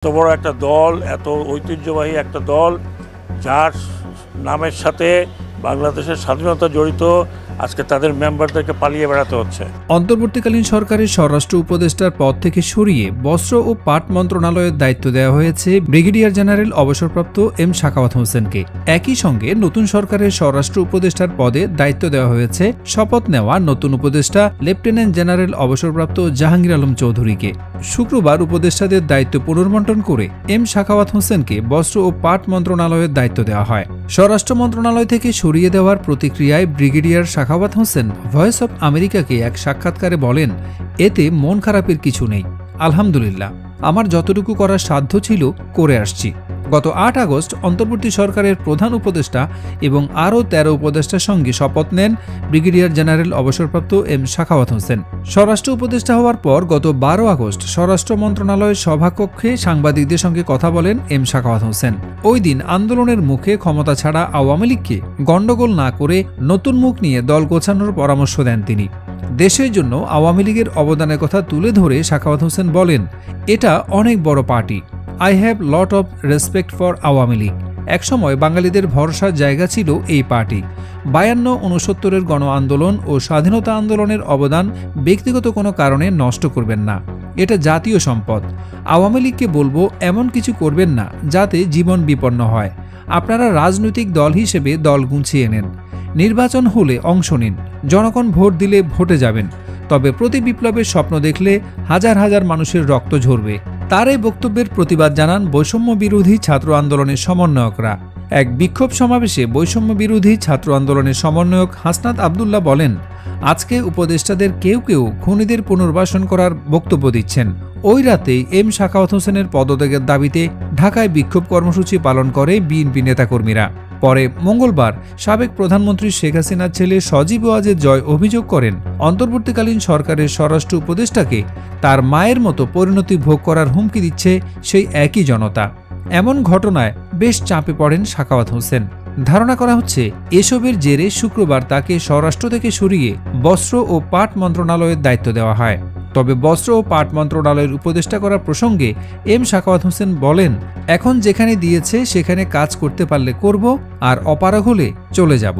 এত বড় একটা দল, এত ঐতিহ্যবাহী একটা দল, যার নামের সাথে বাংলাদেশের স্বাধীনতা জড়িত, আজকে তাদের মেম্বারদেরকে পালিয়ে বেড়াতে হচ্ছে। অন্তর্বর্তীকালীন সরকারের স্বরাষ্ট্র উপদেষ্টার পদ থেকে সরিয়ে বস্ত্র ও পাট মন্ত্রণালয়ের দায়িত্ব দেওয়া হয়েছে ব্রিগেডিয়ার জেনারেল অবসরপ্রাপ্ত এম সাখাওয়াত হোসেনকে। একই সঙ্গে নতুন সরকারের স্বরাষ্ট্র উপদেষ্টার পদে দায়িত্ব দেওয়া হয়েছে শপথ নেওয়া নতুন উপদেষ্টা লেফটেন্যান্ট জেনারেল অবসরপ্রাপ্ত জাহাঙ্গীর আলম চৌধুরীকে। শুক্রবার উপদেষ্টাদের দায়িত্ব পুনর্বণ্টন করে এম সাখাওয়াত হোসেনকে বস্ত্র ও পাট মন্ত্রণালয়ের দায়িত্ব দেওয়া হয়। স্বরাষ্ট্র মন্ত্রণালয় থেকে সরিয়ে দেওয়ার প্রতিক্রিয়ায় brigadier Sakhawat Hossain voice of আমেরিকাকে এক সাক্ষাৎকারে বলেন, এতে মন খারাপের কিছু নেই, আলহামদুলিল্লাহ, আমার যতটুকু করার সাধ্য ছিল করে আসছি। গত ৮ আগস্ট অন্তর্বর্তী সরকারের প্রধান উপদেষ্টা এবং আরও ১৩ উপদেষ্টার সঙ্গে শপথ নেন ব্রিগেডিয়ার জেনারেল অবসরপ্রাপ্ত এম সাখাওয়াত হোসেন। স্বরাষ্ট্র উপদেষ্টা হওয়ার পর গত ১২ আগস্ট স্বরাষ্ট্র মন্ত্রণালয়ের সভাকক্ষে সাংবাদিকদের সঙ্গে কথা বলেন এম সাখাওয়াত হোসেন। ওই দিন আন্দোলনের মুখে ক্ষমতা ছাড়া আওয়ামী লীগকে গণ্ডগোল না করে নতুন মুখ নিয়ে দল গোছানোর পরামর্শ দেন তিনি। দেশের জন্য আওয়ামী লীগের অবদানের কথা তুলে ধরে সাখাওয়াত হোসেন বলেন, এটা অনেক বড় party, I have lot of respect for Awami League. একসময় বাঙালিদের ভরসার জায়গা ছিল এই পার্টি। ৫২-৬৯-এর গণ আন্দোলন ও স্বাধীনতা আন্দোলনের অবদান ব্যক্তিগত কোনো কারণে নষ্ট করবেন না, এটা জাতীয় সম্পদ। আওয়ামী লীগকে বলবো এমন কিছু করবেন না যাতে জীবন বিপন্ন হয়। আপনারা রাজনৈতিক দল হিসেবে দল গুছিয়ে নেন, নির্বাচন হলে অংশ নিন, জনগণ ভোট দিলে ভোটে যাবেন, তবে প্রতি বিপ্লবের স্বপ্ন দেখলে হাজার হাজার মানুষের রক্ত ঝরবে। তার এই বক্তব্যের প্রতিবাদ জানান বৈষম্য বিরোধী ছাত্র আন্দোলনের সমন্বয়করা। এক বিক্ষোভ সমাবেশে বৈষম্য বিরোধী ছাত্র আন্দোলনের সমন্বয়ক হাসনাত আবদুল্লাহ বলেন, আজকে উপদেষ্টাদের কেউ কেউ খুনিদের পুনর্বাসন করার বক্তব্য দিচ্ছেন। ওই রাতেই এম সাখাওয়াত হোসেনের পদত্যাগের দাবিতে ঢাকায় বিক্ষোভ কর্মসূচি পালন করে বিএনপি নেতাকর্মীরা। পরে মঙ্গলবার সাবেক প্রধানমন্ত্রী শেখ হাসিনার ছেলে সজীব ওয়াজেদ জয় অভিযোগ করেন, অন্তর্বর্তীকালীন সরকারের স্বরাষ্ট্র উপদেষ্টাকে তার মায়ের মতো পরিণতি ভোগ করার হুমকি দিচ্ছে সেই একই জনতা। এমন ঘটনায় বেশ চাপে পড়েন সাখাওয়াত হোসেন। ধারণা করা হচ্ছে এসবের জেরে শুক্রবার তাকে স্বরাষ্ট্র থেকে সরিয়ে বস্ত্র ও পাট মন্ত্রণালয়ের দায়িত্ব দেওয়া হয়। তবে বস্ত্র ও পাট মন্ত্রণালয়ের উপদেষ্টা করা প্রসঙ্গে এম সাখাওয়াত হোসেন বলেন, এখন যেখানে দিয়েছে সেখানে কাজ করতে পারলে করব, আর অপারগ হলে চলে যাব।